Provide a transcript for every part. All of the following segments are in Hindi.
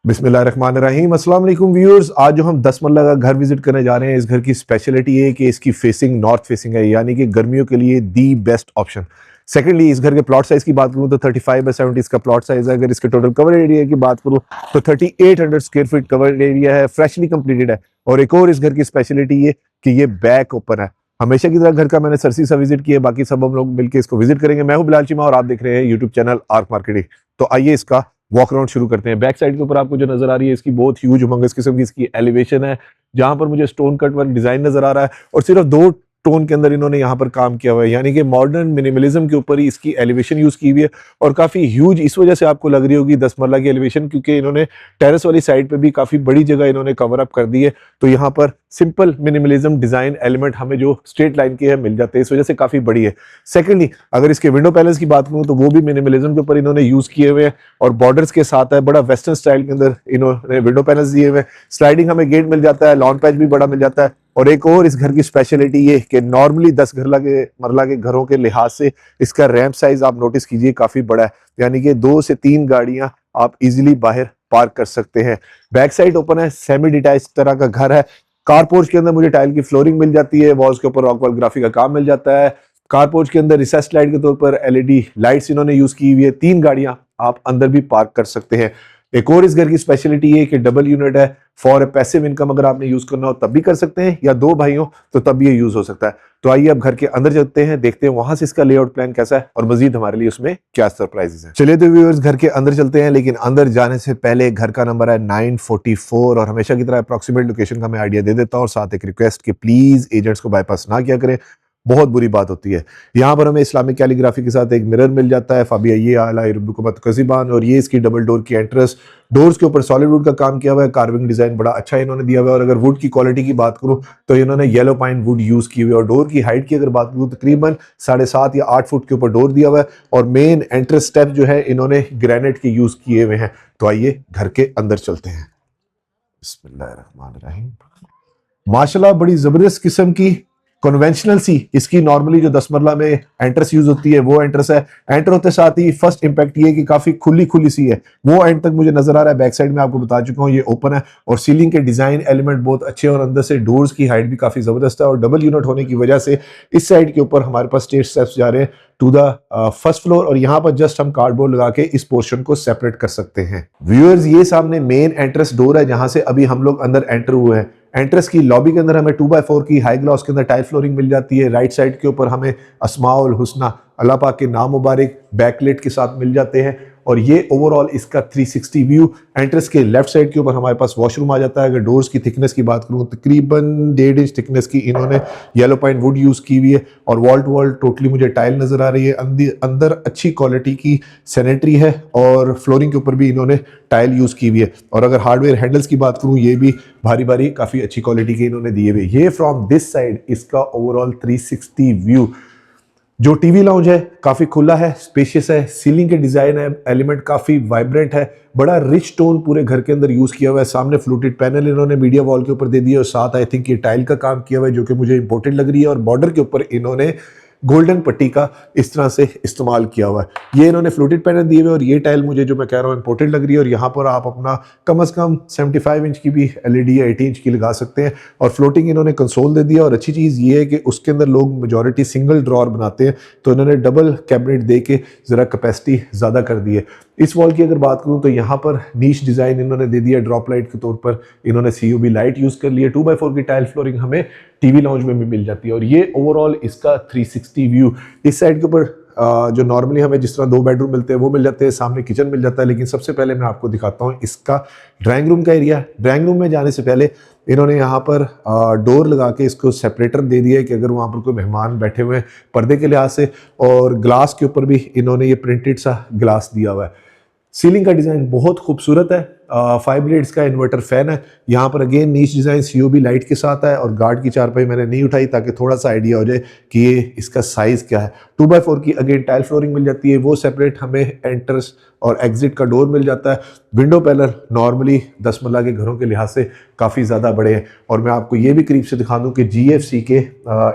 बिस्मिल्लाहिर्रहमानिर्रहीम। अस्सलाम वालेकुम व्यूअर्स। आज जो हम 10 मरला का घर विजिट करने जा रहे हैं, इस घर की स्पेशलिटी है कि इसकी फेसिंग नॉर्थ फेसिंग है, यानी कि गर्मियों के लिए दी बेस्ट ऑप्शन। सेकेंडली, इस घर के प्लॉट साइज की बात करूं तो 35/70 इसका प्लॉट साइज है। अगर इसके टोटल कवर एरिया की बात करूं तो 3800 स्क्वायर फीट कवर एरिया है, फ्रेशली कंप्लीटेड है। और एक और इस घर की स्पेशलिटी ये कि ये बैक ओपन है। हमेशा की तरह घर का मैंने सरसी सा विजिट किया, बाकी सब हम लोग मिलकर इसको विजिट करेंगे। मैं हूं बिलाल चीमा और आप देख रहे हैं यूट्यूब चैनल आर्क मार्केटिंग। तो आइए इसका वॉक अराउंड शुरू करते हैं। बैक साइड के ऊपर आपको जो नजर आ रही है, इसकी बहुत ह्यूज उमंगस किस्म की इसकी एलिवेशन है, जहां पर मुझे स्टोन कट वर्क डिजाइन नजर आ रहा है और सिर्फ 2 टोन के अंदर इन्होंने यहाँ पर काम किया हुआ है, यानी कि मॉडर्न मिनिमलिज्म के ऊपर ही इसकी एलिवेशन यूज की हुई है। और काफी ह्यूज इस वजह से आपको लग रही होगी 10 मरला की एलिवेशन, क्योंकि इन्होंने टेरेस वाली साइड पे भी काफी बड़ी जगह इन्होंने कवर अप कर दी है। तो यहाँ पर सिंपल मिनिमलिज्म डिजाइन एलिमेंट हमें जो स्ट्रेट लाइन के है मिल जाते हैं, इस वजह से काफी बड़ी है। सेकेंडली, अगर इसके विंडो पैनल्स की बात करूं तो वो भी मिनिमलिज्म के ऊपर इन्होंने यूज किए हुए हैं और बॉर्डर्स के साथ है। बड़ा वेस्टर्न स्टाइल के अंदर इन्होंने विंडो पैनल्स दिए हुए हैं। स्लाइडिंग हमें गेट मिल जाता है, लॉन पैच भी बड़ा मिल जाता है। और एक और इस घर की स्पेशलिटी ये कि नॉर्मली 10 मरला के घरों के लिहाज से इसका रैंप साइज आप नोटिस कीजिए काफी बड़ा है, यानी कि 2 से 3 गाड़ियां आप इजीली बाहर पार्क कर सकते हैं। बैक साइड ओपन है, सेमी डिटैच तरह का घर है। कारपोर्च के अंदर मुझे टाइल की फ्लोरिंग मिल जाती है, वॉल्स के ऊपर रॉकवॉल ग्राफिक का काम मिल जाता है। कारपोर्च के अंदर रिसेस लाइट के तौर पर एलईडी लाइट्स इन्होंने यूज की हुई है। 3 गाड़ियां आप अंदर भी पार्क कर सकते हैं। एक और इस घर की स्पेशलिटी है कि डबल यूनिट है। फॉर पैसिव इनकम अगर आपने यूज करना हो तब भी कर सकते हैं, या 2 भाई हो तो तब भी ये यूज हो सकता है। तो आइए अब घर के अंदर चलते हैं, देखते हैं वहां से इसका लेआउट प्लान कैसा है और मजीद हमारे लिए उसमें क्या सरप्राइजेस हैं। चलिए तो व्यूअर्स घर के अंदर चलते हैं, लेकिन अंदर जाने से पहले घर का नंबर है 944 और हमेशा की तरह अप्रॉक्सीमेट लोकेशन का मैं आइडिया दे देता हूँ और साथ एक रिक्वेस्ट कि प्लीज एजेंट्स को बाईपास ना किया करें, बहुत बुरी बात होती है। यहाँ पर हमें इस्लामिक कैलीग्राफी के साथ एक मिरर मिल जाता है, फाबिया ये आला रुब्बुकुमत कज़िबान, और ये इसकी डबल डोर की एंट्रेंस। डोर्स के ऊपर सॉलिड वुड का काम किया हुआ है, कार्विंग डिजाइन बड़ा अच्छा इन्होंने दिया हुआ है। और अगर वुड की क्वालिटी की बात करूं तो इन्होंने येलो पाइन वुड यूज की हुई है। और डोर की हाइट की अगर बात करूं तकरीबन 7.5 या 8 फुट के ऊपर डोर दिया हुआ है। और मेन एंट्रेंस स्टेप जो है इन्होंने ग्रेनाइट के यूज किए हुए हैं। तो आइए घर के अंदर चलते हैं। बिस्मिल्लाहिर्रहमानिर्रहीम। माशाल्लाह बड़ी जबरदस्त किस्म की कन्वेंशनल सी इसकी नॉर्मली जो 10 मरला में एंट्रेंस यूज होती है वो एंट्रेंस है। एंटर होते साथ ही फर्स्ट इंपैक्ट ये कि काफी खुली खुली सी है, वो एंड तक मुझे नजर आ रहा है। बैक साइड में आपको बता चुका हूँ ये ओपन है और सीलिंग के डिजाइन एलिमेंट बहुत अच्छे हैं और अंदर से डोर्स की हाइट भी काफी जबरदस्त है। और डबल यूनिट होने की वजह से इस साइड के ऊपर हमारे पास स्टेयर स्टेप्स जा रहे हैं टू द फर्स्ट फ्लोर और यहाँ पर जस्ट हम कार्डबोर्ड लगा के इस पोर्शन को सेपरेट कर सकते हैं। व्यूअर्स ये सामने मेन एंट्रेंस डोर है जहां से अभी हम लोग अंदर एंटर हुए हैं। एंट्रेंस की लॉबी के अंदर हमें 2x4 की हाई ग्लॉस के अंदर टाइल फ्लोरिंग मिल जाती है। राइट साइड के ऊपर हमें अस्माउल हुस्ना अल्लाह पाक के नाम मुबारक बैकलेट के साथ मिल जाते हैं। और ये ओवरऑल इसका 360 व्यू। एंट्रेंस के लेफ्ट साइड के ऊपर हमारे पास वॉशरूम आ जाता है। अगर डोर्स की थिकनेस की बात करूं तकरीबन 1.5 इंच थिकनेस की इन्होंने येलो पाइन वुड यूज की हुई है। और वॉल टू वॉल टोटली मुझे टाइल नजर आ रही है। अंदर अच्छी क्वालिटी की सैनिटरी है और फ्लोरिंग के ऊपर भी इन्होंने टाइल यूज की हुई है। और अगर हार्डवेयर हैंडल्स की बात करूं ये भी भारी भारी काफी अच्छी क्वालिटी के इन्होंने दिए हुए। ये फ्रॉम दिस साइड इसका ओवरऑल 360 व्यू। जो टीवी लाउंज है काफी खुला है, स्पेशियस है। सीलिंग के डिजाइन है एलिमेंट काफी वाइब्रेंट है, बड़ा रिच टोन पूरे घर के अंदर यूज किया हुआ है। सामने फ्लूटेड पैनल इन्होंने मीडिया वॉल के ऊपर दे दिया और साथ आई थिंक ये टाइल का काम किया हुआ है जो कि मुझे इंपॉर्टेंट लग रही है। और बॉर्डर के ऊपर इन्होंने गोल्डन पट्टी का इस तरह से इस्तेमाल किया हुआ है। ये इन्होंने फ्लूटेड पैनल दिए हुए और ये टाइल मुझे जो मैं कह रहा हूँ इंपॉर्टेंट लग रही है। और यहाँ पर आप अपना कम से कम 75 इंच की भी एलईडी या 80 इंच की लगा सकते हैं। और फ्लोटिंग इन्होंने कंसोल दे दिया। और अच्छी चीज़ ये है कि उसके अंदर लोग मेजॉरिटी सिंगल ड्रॉर बनाते हैं, तो इन्होंने डबल कैबिनेट दे के ज़रा कैपेसिटी ज़्यादा कर दी है। इस वॉल की अगर बात करूं तो यहाँ पर नीच डिजाइन इन्होंने दे दिया। ड्रॉप लाइट के तौर पर इन्होंने CUV लाइट यूज कर ली है। 2x4 की टाइल फ्लोरिंग हमें टीवी लाउंज में भी मिल जाती है। और ये ओवरऑल इसका 360 व्यू। इस साइड के ऊपर जो नॉर्मली हमें जिस तरह 2 बेडरूम मिलते हैं वो मिल जाते हैं, सामने किचन मिल जाता है। लेकिन सबसे पहले मैं आपको दिखाता हूँ इसका ड्राइंग रूम का एरिया। ड्राइंग रूम में जाने से पहले इन्होंने यहाँ पर डोर लगा के इसको सेपरेटर दे दिया है कि अगर वहाँ पर कोई मेहमान बैठे हुए हैं पर्दे के लिहाज से। और ग्लास के ऊपर भी इन्होंने ये प्रिंटेड सा ग्लास दिया हुआ है। सीलिंग का डिजाइन बहुत खूबसूरत है। 5 ब्लेड्स का इन्वर्टर फैन है। यहाँ पर अगेन नीच डिजाइन CUV लाइट के साथ है। और गार्ड की चारपाई मैंने नहीं उठाई ताकि थोड़ा सा आइडिया हो जाए कि ये इसका साइज क्या है। 2x4 की अगेन टाइल फ्लोरिंग मिल जाती है, वो सेपरेट हमें एंट्रेंस और एग्जिट का डोर मिल जाता है। विंडो पैनल नॉर्मली 10 मरला के घरों के लिहाज से काफ़ी ज़्यादा बड़े हैं। और मैं आपको ये भी करीब से दिखा दूँ कि GFC के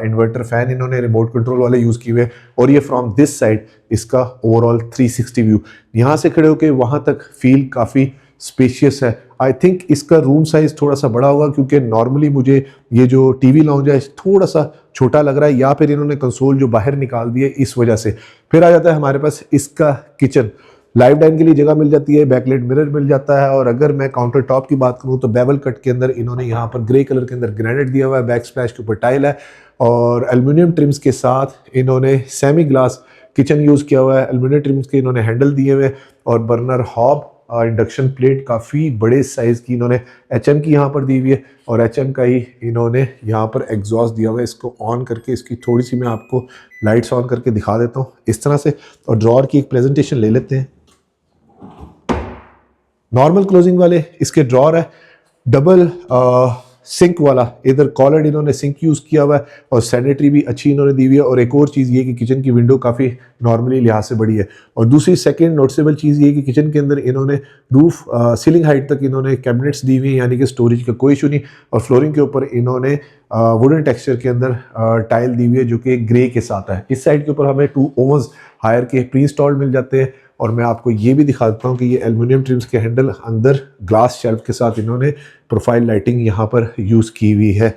इन्वर्टर फैन इन्होंने रिमोट कंट्रोल वाले यूज़ किए हुए। और ये फ्रॉम दिस साइड इसका ओवरऑल 360 व्यू। यहाँ से खड़े होकर वहाँ तक फील काफ़ी स्पेशियस है। आई थिंक इसका रूम साइज थोड़ा सा बड़ा होगा, क्योंकि नॉर्मली मुझे ये जो टीवी लाउंज है थोड़ा सा छोटा लग रहा है, या फिर इन्होंने कंसोल जो बाहर निकाल दी है इस वजह से। फिर आ जाता है हमारे पास इसका किचन। लाइव डाइन के लिए जगह मिल जाती है, बैकलाइट मिरर मिल जाता है, और अगर मैं काउंटर टॉप की बात करूं तो बेवल कट के अंदर इन्होंने यहाँ पर ग्रे कलर के अंदर ग्रेनाइट दिया हुआ है, बैक स्प्लैश के ऊपर टाइल है, और एल्यूमिनियम ट्रिम्स के साथ इन्होंने सेमी ग्लास किचन यूज़ किया हुआ है। एल्यूमिनियम ट्रिम्स के इन्होंने हैंडल दिए हुए, और बर्नर हॉब इंडक्शन प्लेट काफ़ी बड़े साइज़ की इन्होंने एचएम की यहाँ पर दी हुई है, और एचएम का ही इन्होंने यहाँ पर एग्जॉस्ट दिया हुआ है। इसको ऑन करके इसकी थोड़ी सी मैं आपको लाइट्स ऑन करके दिखा देता हूँ इस तरह से, और ड्रॉअर की एक प्रेजेंटेशन ले लेते हैं। नॉर्मल क्लोजिंग वाले इसके ड्रॉअर है, डबल सिंक वाला, इधर कॉलर्ड इन्होंने सिंक यूज़ किया हुआ है, और सैनिटरी भी अच्छी इन्होंने दी हुई है। और एक और चीज़ ये कि किचन की विंडो काफ़ी नॉर्मली लिहाज से बड़ी है। और दूसरी सेकंड नोटिसेबल चीज़ ये कि किचन के अंदर इन्होंने रूफ सीलिंग हाइट तक इन्होंने कैबिनेट्स दी हुई हैं, यानी कि स्टोरेज का कोई इशू नहीं। और फ्लोरिंग के ऊपर इन्होंने वुडन टेक्सचर के अंदर टाइल दी हुई है जो कि ग्रे के साथ है। इस साइड के ऊपर हमें 2 ओवन्स हायर के प्री इंस्टॉल्ड मिल जाते हैं। और मैं आपको ये भी दिखा देता हूँ कि ये एल्युमिनियम ट्रिम्स के हैंडल अंदर ग्लास शेल्फ के साथ इन्होंने प्रोफाइल लाइटिंग यहाँ पर यूज़ की हुई है।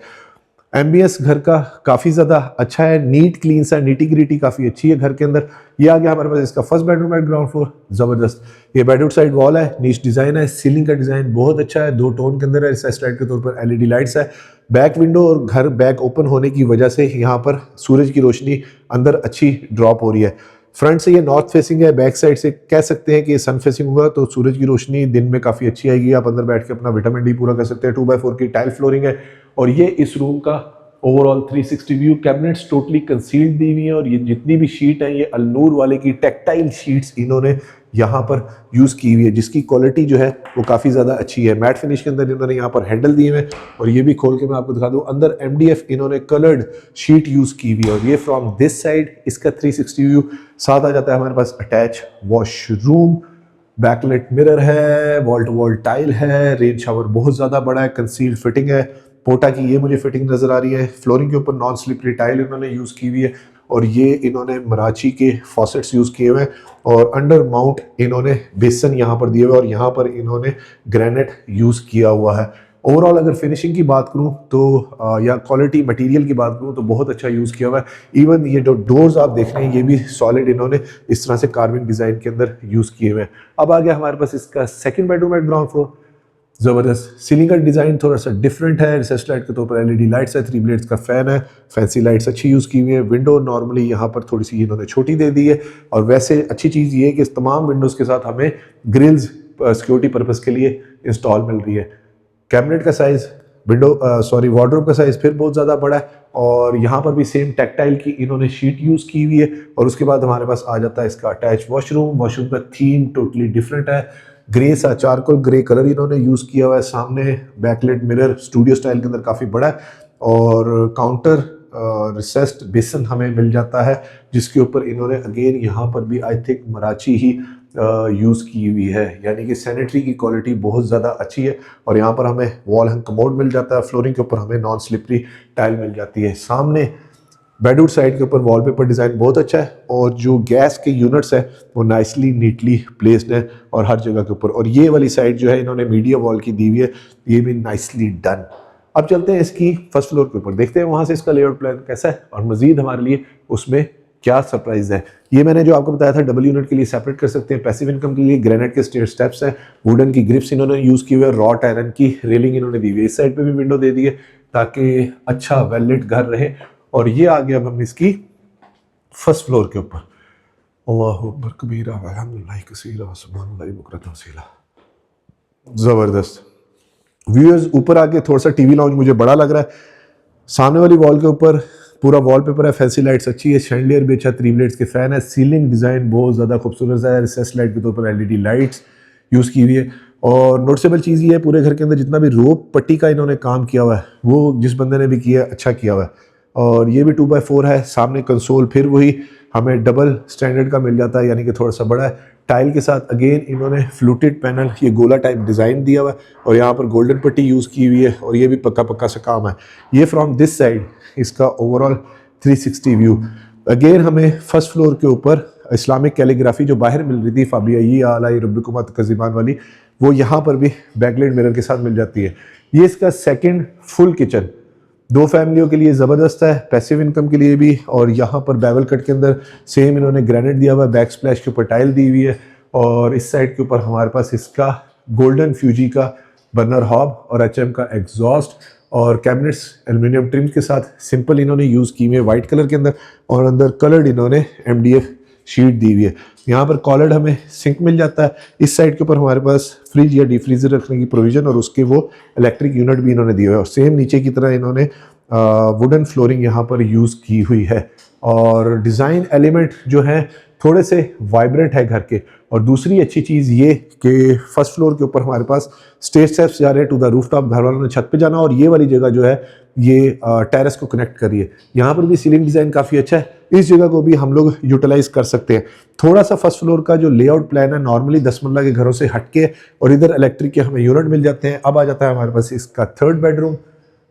एम्बियंस घर का काफ़ी ज़्यादा अच्छा है, नीट क्लीन सा, नीटी ग्रिटी काफ़ी अच्छी है घर के अंदर। ये आ गया हमारे पास इसका फर्स्ट बेडरूम है, ग्राउंड फ्लोर, ज़बरदस्त। ये बेडरूम साइड वॉल है, नीच डिज़ाइन है, सीलिंग का डिज़ाइन बहुत अच्छा है, 2 टोन के अंदर है, सेस्लाइट के तौर पर एलईडी लाइट्स है। बैक विंडो और घर बैक ओपन होने की वजह से यहाँ पर सूरज की रोशनी अंदर अच्छी ड्रॉप हो रही है। फ्रंट से ये नॉर्थ फेसिंग है, बैक साइड से कह सकते हैं कि ये सन फेसिंग होगा, तो सूरज की रोशनी दिन में काफ़ी अच्छी आएगी। आप अंदर बैठ के अपना विटामिन डी पूरा कर सकते हैं। 2x4 की टाइल फ्लोरिंग है, और ये इस रूम का overall 360 view. Cabinets totally concealed दी हुई है, और ये जितनी भी शीट है ये अलनूर वाले की टेक्टाइल शीट्स इन्होंने यहाँ पर यूज़ की हुई है, जिसकी क्वालिटी जो है वो काफ़ी ज़्यादा अच्छी है। मैट फिनिश के अंदर इन्होंने यहाँ पर हैंडल दिए हुए, और ये भी खोल के मैं आपको दिखा दूँ, अंदर MDF इन्होंने कलर्ड शीट यूज़ की हुई है। और ये फ्रॉम दिस साइड इसका 360 व्यू। साथ आ जाता है हमारे पास अटैच वॉशरूम, बैकलाइट मिरर है, वॉल टू वॉल टाइल है, रेन शावर बहुत ज़्यादा बड़ा है, कंसील्ड फिटिंग है, पोटा की ये मुझे फिटिंग नज़र आ रही है। फ्लोरिंग के ऊपर नॉन स्लिपरी टाइल इन्होंने यूज़ की हुई है, और ये इन्होंने मराची के फॉसेट्स यूज़ किए हुए हैं, और अंडर माउंट इन्होंने बेसन यहाँ पर दिए हुए, और यहाँ पर इन्होंने ग्रेनाइट यूज़ किया हुआ है। ओवरऑल अगर फिनिशिंग की बात करूँ तो या क्वालिटी मटेरियल की बात करूँ तो बहुत अच्छा यूज़ किया हुआ है। इवन ये जो डोर्स आप देख रहे हैं ये भी सॉलिड इन्होंने इस तरह से कार्विंग डिज़ाइन के अंदर यूज़ किए हुए हैं। अब आ गया हमारे पास इसका सेकंड बेडरूम है, ग्राउंड फ्लोर, ज़बरदस्त। सीलिंग का डिज़ाइन थोड़ा सा डिफरेंट है, रिसेस लाइट के तौर पर एलईडी लाइट्स है, 3 ब्लेड्स का फैन है, फैंसी लाइट्स अच्छी यूज़ की हुई है। विंडो नॉर्मली यहाँ पर थोड़ी सी इन्होंने छोटी दे दी है, और वैसे अच्छी चीज़ ये है कि इस तमाम विंडोज़ के साथ हमें ग्रिल्स सिक्योरिटी पर्पज़ के लिए इंस्टॉल मिल रही है। कैबिनेट का साइज़ वार्डरोब का साइज़ फिर बहुत ज़्यादा बड़ा है, और यहाँ पर भी सेम टेक्टाइल की इन्होंने शीट यूज़ की हुई है। और उसके बाद हमारे पास आ जाता है इसका अटैच वॉशरूम। वॉशरूम का थीम टोटली डिफरेंट है, ग्रे सा चारकोल ग्रे कलर इन्होंने यूज़ किया हुआ है। सामने बैकलाइट मिरर स्टूडियो स्टाइल के अंदर काफ़ी बड़ा है, और काउंटर रिसेस्ड बेसन हमें मिल जाता है, जिसके ऊपर इन्होंने अगेन यहाँ पर भी आई थिंक मराची ही यूज़ की हुई है, यानी कि सैनिटरी की क्वालिटी बहुत ज़्यादा अच्छी है। और यहाँ पर हमें वॉल हैंग कमोड मिल जाता है, फ्लोरिंग के ऊपर हमें नॉन स्लिपरी टाइल मिल जाती है। सामने बेडरूम साइड के ऊपर वॉलपेपर डिज़ाइन बहुत अच्छा है, और जो गैस के यूनिट्स है वो नाइसली नीटली प्लेस्ड है और हर जगह के ऊपर। और ये वाली साइड जो है इन्होंने मीडिया वॉल की दी हुई है, ये भी नाइसली डन। अब चलते हैं इसकी फर्स्ट फ्लोर के ऊपर, देखते हैं वहाँ से इसका लेआउट प्लान कैसा है, और मज़ीद हमारे लिए उसमें क्या सरप्राइज है। ये मैंने जो आपको बताया था डबल यूनिट के लिए सेपरेट कर सकते हैं, पैसिव इनकम के लिए ग्रेनाइट के स्टेयर स्टेप्स हैं, वुडन की ग्रिप्स इन्होंने यूज़ की हुई है, रॉट आयरन की रेलिंग इन्होंने दी हुई है। इस साइड पे भी विंडो दे दी है ताकि अच्छा वेल लिट घर रहे। और ये आ गया अब हम इसकी फर्स्ट फ्लोर के ऊपर। अल्लाहु अकबर कबीरा वल्हम्दुलिल्लाहि कसीरा सुब्हानल्लाहि बुकरतन वसीला। ज़बरदस्त व्यूअर्स। ऊपर आके थोड़ा सा टीवी लाउंज मुझे बड़ा लग रहा है। सामने वाली वॉल के ऊपर पूरा वॉलपेपर है, फैंसी लाइट्स अच्छी है, शैंडलियर भी अच्छा, 3 ब्लेड्स के फैन है, सीलिंग डिज़ाइन बहुत ज़्यादा खूबसूरत है, रिसेस लाइट के तौर पर एलईडी लाइट्स यूज़ की हुई है। और नोटिसेबल चीज़ ये है पूरे घर के अंदर जितना भी रोप पट्टी का इन्होंने काम किया हुआ है वो जिस बंदे ने भी किया अच्छा किया हुआ है। और ये भी 2x4 है। सामने कंसोल फिर वही हमें डबल स्टैंडर्ड का मिल जाता है, यानी कि थोड़ा सा बड़ा है। टाइल के साथ अगेन इन्होंने फ्लूटेड पैनल, ये गोला टाइप डिज़ाइन दिया हुआ है, और यहाँ पर गोल्डन पट्टी यूज़ की हुई है, और ये भी पक्का पक्का सा काम है। ये फ्रॉम दिस साइड इसका ओवरऑल 360 व्यू। अगेन हमें फर्स्ट फ्लोर के ऊपर इस्लामिक कैलीग्राफी जो बाहर मिल रही थी फाबियाई आला रब्बिकुम तकज़िमान वाली, वो यहाँ पर भी बैकलाइट मिरर के साथ मिल जाती है। ये इसका सेकंड फुल किचन, 2 फैमिलियों के लिए ज़बरदस्त है, पैसिव इनकम के लिए भी। और यहाँ पर बेवल कट के अंदर सेम इन्होंने ग्रेनाइट दिया हुआ है, बैक स्प्लैश के ऊपर टाइल दी हुई है। और इस साइड के ऊपर हमारे पास इसका गोल्डन फ्यूजी का बर्नर हॉब और HM का एग्जॉस्ट और कैबिनेट्स एल्यूमिनियम ट्रिम के साथ सिंपल इन्होंने यूज़ की हुई है वाइट कलर के अंदर, और अंदर कलर्ड इन्होंने MDF शीट दी हुई है। यहाँ पर कॉलर्ड हमें सिंक मिल जाता है। इस साइड के ऊपर हमारे पास फ्रिज या डीप फ्रीजर रखने की प्रोविजन और उसके वो इलेक्ट्रिक यूनिट भी इन्होंने दिए हुए है। और सेम नीचे की तरह इन्होंने वुडन फ्लोरिंग यहाँ पर यूज़ की हुई है। और डिज़ाइन एलिमेंट जो है थोड़े से वाइब्रेंट है घर के। और दूसरी अच्छी चीज़ ये कि फर्स्ट फ्लोर के ऊपर हमारे पास स्टेज स्टेप्स जा रहे हैं टू द रूफ टॉप, घर वालों ने छत पे जाना, और ये वाली जगह जो है ये टेरेस को कनेक्ट कर रही है। यहाँ पर भी सीलिंग डिज़ाइन काफ़ी अच्छा है, इस जगह को भी हम लोग यूटिलाइज कर सकते हैं। थोड़ा सा फर्स्ट फ्लोर का जो लेआउट प्लान है नॉर्मली 10 मरला के घरों से हटके, और इधर इलेक्ट्रिक के हमें यूनिट मिल जाते हैं। अब आ जाता है हमारे पास इसका थर्ड बेडरूम।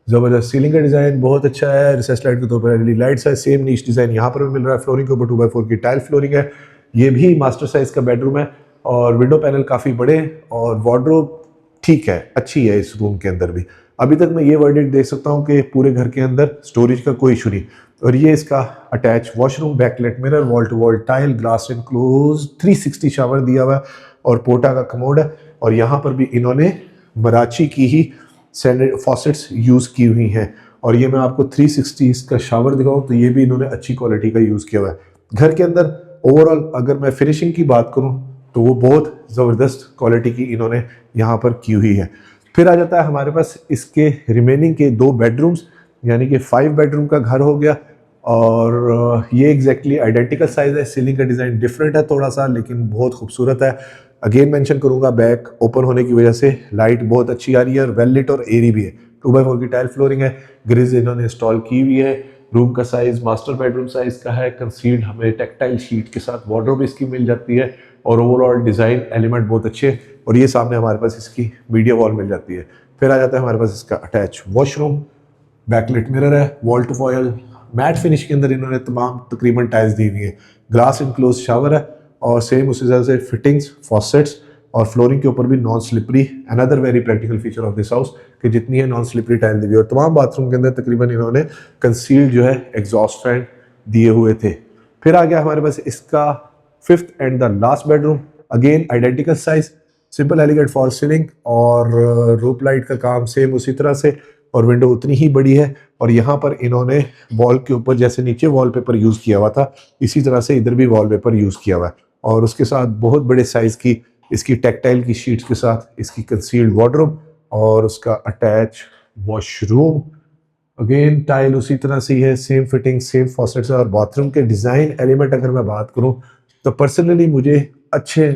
ज़बरदस्त सीलिंग का डिज़ाइन बहुत अच्छा है, रिसेस लाइट के तौर पर एलईडी लाइट्स है, सेम नीच डिज़ाइन यहाँ पर भी मिल रहा है। फ्लोरिंग के ऊपर 2x4 की टाइल फ्लोरिंग है। ये भी मास्टर साइज का बेडरूम है और विंडो पैनल काफ़ी बड़े और वार्डरोब ठीक है, अच्छी है इस रूम के अंदर भी। अभी तक मैं ये वर्डिक्ट देख सकता हूँ कि पूरे घर के अंदर स्टोरेज का कोई इशू नहीं। और ये इसका attach washroom, backlight mirror, wall to wall tile, glass enclose, 360 shower दिया हुआ है और पोटा का कमोड है। और यहाँ पर भी इन्होंने मराची की ही फॉसेट्स यूज़ की हुई हैं। और ये मैं आपको 360 इसका शावर दिखाऊँ तो ये भी इन्होंने अच्छी क्वालिटी का यूज़ किया हुआ है। घर के अंदर ओवरऑल अगर मैं फिनिशिंग की बात करूँ तो वो बहुत ज़बरदस्त क्वालिटी की इन्होंने यहाँ पर की हुई है। फिर आ जाता है हमारे पास इसके रिमेनिंग के 2 बेडरूम्स, यानी कि 5 बेडरूम का घर हो गया। और ये एग्जैक्टली आइडेंटिकल साइज़ है। सीलिंग का डिज़ाइन डिफरेंट है थोड़ा सा, लेकिन बहुत खूबसूरत है। अगेन मेंशन करूँगा, बैक ओपन होने की वजह से लाइट बहुत अच्छी आ रही है और वेल लिट और एरी भी है। 2x4 की टाइल फ्लोरिंग है, ग्रिज इन्होंने इंस्टॉल की हुई है। रूम का साइज़ मास्टर बेडरूम साइज़ का है, कंसील्ड हमें टेक्टाइल शीट के साथ वार्डरोब इसकी मिल जाती है। और ओवरऑल डिज़ाइन एलिमेंट बहुत अच्छे हैं। और ये सामने हमारे पास इसकी मीडिया वॉल मिल जाती है। फिर आ जाता है हमारे पास इसका अटैच वॉशरूम, बैकलाइट मिरर है, wall to wall matte finish के अंदर इन्होंने तमाम तकरीबन टाइल्स दी हुई है। ग्लास इनक्लोज शावर है और सेम उसी तरह से फिटिंग्स, फॉसेट्स और फ्लोरिंग के ऊपर भी non slippery. Another very practical feature of this house कि जितनी है नॉन स्लिपरी टाइल दी हुई है। और तमाम बाथरूम के अंदर तकरीबन इन्होंने कंसील्ड जो है एग्जॉस्ट फैन दिए हुए थे। फिर आ गया हमारे पास इसका 5th and the last bedroom. Again identical size, simple elegant fall ceiling और रूप लाइट का काम सेम उसी तरह से, और विंडो उतनी ही बड़ी है। और यहाँ पर इन्होंने वॉल के ऊपर जैसे नीचे वॉलपेपर यूज़ किया हुआ था, इसी तरह से इधर भी वॉलपेपर यूज़ किया हुआ है। और उसके साथ बहुत बड़े साइज़ की इसकी टेक्टाइल की शीट्स के साथ इसकी कंसील्ड वार्डरोब और उसका अटैच वॉशरूम। अगेन टाइल उसी तरह से ही है, सेम फिटिंग, सेम फॉसेट्स। और बाथरूम के डिज़ाइन एलिमेंट अगर मैं बात करूँ तो पर्सनली मुझे अच्छे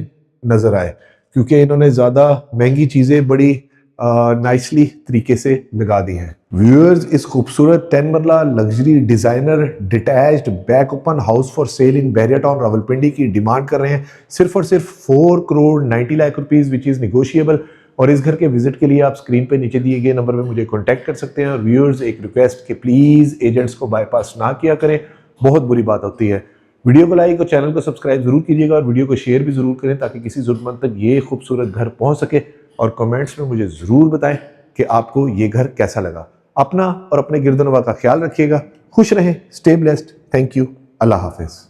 नज़र आए, क्योंकि इन्होंने ज़्यादा महंगी चीज़ें बड़ी नाइसली तरीके से लगा दी हैं। व्यूअर्स, इस खूबसूरत 10 marla luxury designer detached back open house for sale in Bahria Town Rawalpindi की डिमांड कर रहे हैं सिर्फ और सिर्फ 4 crore 90 lakh rupees, which is negotiable. और इस घर के विजिट के लिए आप स्क्रीन पे नीचे दिए गए नंबर पे मुझे कॉन्टैक्ट कर सकते हैं। और व्यूअर्स, एक रिक्वेस्ट कि प्लीज़ एजेंट्स को बाईपास ना किया करें, बहुत बुरी बात होती है। वीडियो को लाइक और चैनल को सब्सक्राइब जरूर कीजिएगा और वीडियो को शेयर भी जरूर करें ताकि किसी ज़रूरतमंद तक ये खूबसूरत घर पहुंच सके। और कमेंट्स में मुझे ज़रूर बताएं कि आपको ये घर कैसा लगा। अपना और अपने गिरदनवा का ख्याल रखिएगा। खुश रहें, स्टे ब्लेस्ड। Thank you. अल्लाह हाफिज़।